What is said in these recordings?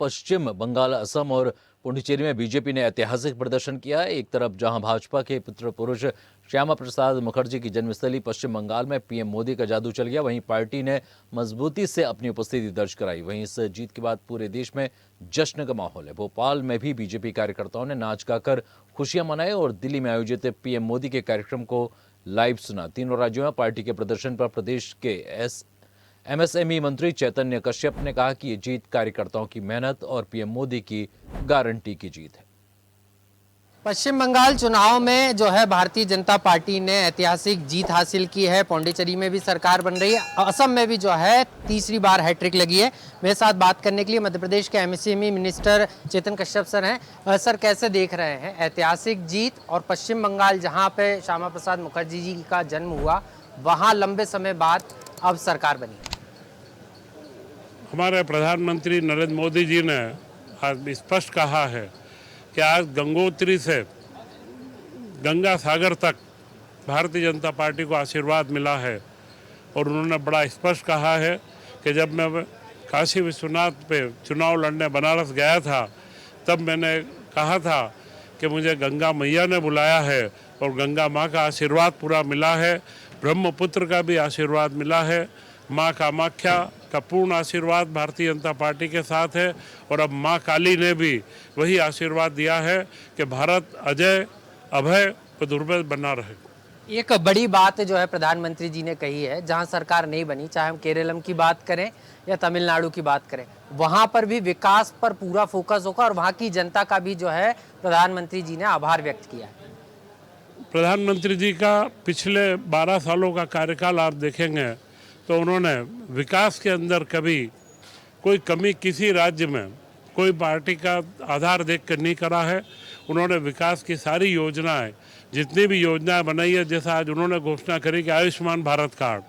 पश्चिम बंगाल, असम और पुडुचेरी में बीजेपी ने ऐतिहासिक प्रदर्शन किया है। एक तरफ जहां भाजपा के पुत्र पुरुष श्यामा प्रसाद मुखर्जी की जन्मस्थली पश्चिम बंगाल में पीएम मोदी का जादू चल गया, वहीं पार्टी ने मजबूती से अपनी उपस्थिति दर्ज कराई। वहीं इस जीत के बाद पूरे देश में जश्न का माहौल है। भोपाल में भी बीजेपी कार्यकर्ताओं ने नाच गाकर खुशियां मनाई और दिल्ली में आयोजित पीएम मोदी के कार्यक्रम को लाइव सुना। तीनों राज्यों में पार्टी के प्रदर्शन पर प्रदेश के एमएसएमई मंत्री चैतन्य कश्यप ने कहा कि ये जीत कार्यकर्ताओं की मेहनत और पीएम मोदी की गारंटी की जीत है। पश्चिम बंगाल चुनाव में जो है भारतीय जनता पार्टी ने ऐतिहासिक जीत हासिल की है। पौंडीचेरी में भी सरकार बन रही है। असम में भी जो है तीसरी बार हैट्रिक लगी है। मेरे साथ बात करने के लिए मध्य प्रदेश के एमएसएमई मिनिस्टर चेतन कश्यप सर हैं। सर, कैसे देख रहे हैं ऐतिहासिक जीत और पश्चिम बंगाल जहाँ पे श्यामा प्रसाद मुखर्जी जी का जन्म हुआ, वहाँ लंबे समय बाद अब सरकार बनी? हमारे प्रधानमंत्री नरेंद्र मोदी जी ने आज स्पष्ट कहा है कि आज गंगोत्री से गंगा सागर तक भारतीय जनता पार्टी को आशीर्वाद मिला है। और उन्होंने बड़ा स्पष्ट कहा है कि जब मैं काशी विश्वनाथ पे चुनाव लड़ने बनारस गया था, तब मैंने कहा था कि मुझे गंगा मैया ने बुलाया है और गंगा माँ का आशीर्वाद पूरा मिला है, ब्रह्मपुत्र का भी आशीर्वाद मिला है, माँ कामाख्या का पूर्ण आशीर्वाद भारतीय जनता पार्टी के साथ है। और अब माँ काली ने भी वही आशीर्वाद दिया है कि भारत अजय अभय और दुर्बल बना रहे। एक बड़ी बात जो है प्रधानमंत्री जी ने कही है, जहां सरकार नहीं बनी, चाहे हम केरलम की बात करें या तमिलनाडु की बात करें, वहां पर भी विकास पर पूरा फोकस होगा और वहां की जनता का भी जो है प्रधानमंत्री जी ने आभार व्यक्त किया है। प्रधानमंत्री जी का पिछले 12 सालों का कार्यकाल आप देखेंगे तो उन्होंने विकास के अंदर कभी कोई कमी किसी राज्य में कोई पार्टी का आधार देखकर नहीं करा है। उन्होंने विकास की सारी योजनाएं, जितनी भी योजनाएं बनाई है, जैसा आज उन्होंने घोषणा करी कि आयुष्मान भारत कार्ड,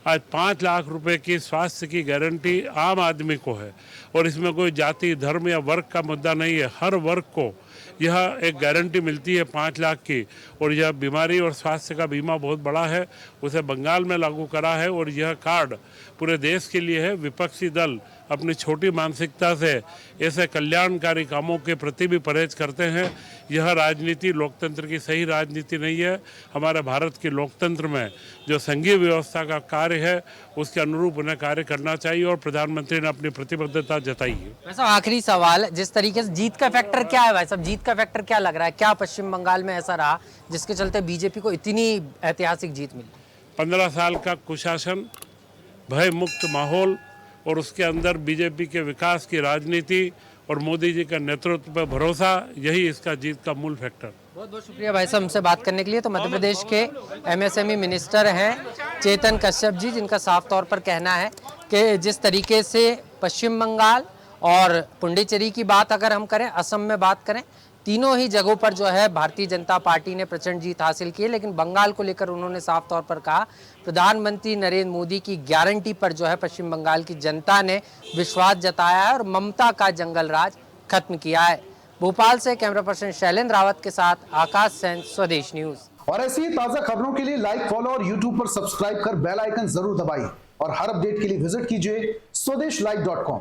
आज 5 लाख रुपए की स्वास्थ्य की गारंटी आम आदमी को है। और इसमें कोई जाति धर्म या वर्ग का मुद्दा नहीं है, हर वर्ग को यह एक गारंटी मिलती है 5 लाख की। और यह बीमारी और स्वास्थ्य का बीमा बहुत बड़ा है, उसे बंगाल में लागू करा है और यह कार्ड पूरे देश के लिए है। विपक्षी दल अपनी छोटी मानसिकता से ऐसे कल्याणकारी कामों के प्रति भी परहेज करते हैं। यह राजनीति लोकतंत्र की सही राजनीति नहीं है। हमारे भारत के लोकतंत्र में जो संघीय व्यवस्था का कार्य है, उसके अनुरूप उन्हें कार्य करना चाहिए और प्रधानमंत्री ने अपनी प्रतिबद्धता जताई है। वैसे आखिरी सवाल, जिस तरीके से जीत का फैक्टर क्या है भाई साहब, जीत का फैक्टर क्या लग रहा है? क्या पश्चिम बंगाल में ऐसा रहा जिसके चलते बीजेपी को इतनी ऐतिहासिक जीत मिली? 15 साल का कुशासन, भय मुक्त माहौल और उसके अंदर बीजेपी के विकास की राजनीति और मोदी जी का नेतृत्व पर भरोसा, यही इसका जीत का मूल फैक्टर। बहुत बहुत शुक्रिया भाई साहब हमसे बात करने के लिए। तो मध्य प्रदेश के एमएसएमई मिनिस्टर हैं चेतन कश्यप जी, जिनका साफ तौर पर कहना है कि जिस तरीके से पश्चिम बंगाल और पुडुचेरी की बात अगर हम करें, असम में बात करें, तीनों ही जगहों पर जो है भारतीय जनता पार्टी ने प्रचंड जीत हासिल की है। लेकिन बंगाल को लेकर उन्होंने साफ तौर पर कहा, प्रधानमंत्री नरेंद्र मोदी की गारंटी पर जो है पश्चिम बंगाल की जनता ने विश्वास जताया है और ममता का जंगल राज खत्म किया है। भोपाल से कैमरा पर्सन शैलेंद्र रावत के साथ आकाश सेन, स्वदेश न्यूज। और ऐसी ही ताजा खबरों के लिए लाइक, फॉलो और यूट्यूब पर सब्सक्राइब कर बेल आइकन जरूर दबाइए और हर अपडेट के लिए विजिट कीजिए स्वदेशलाइव.com।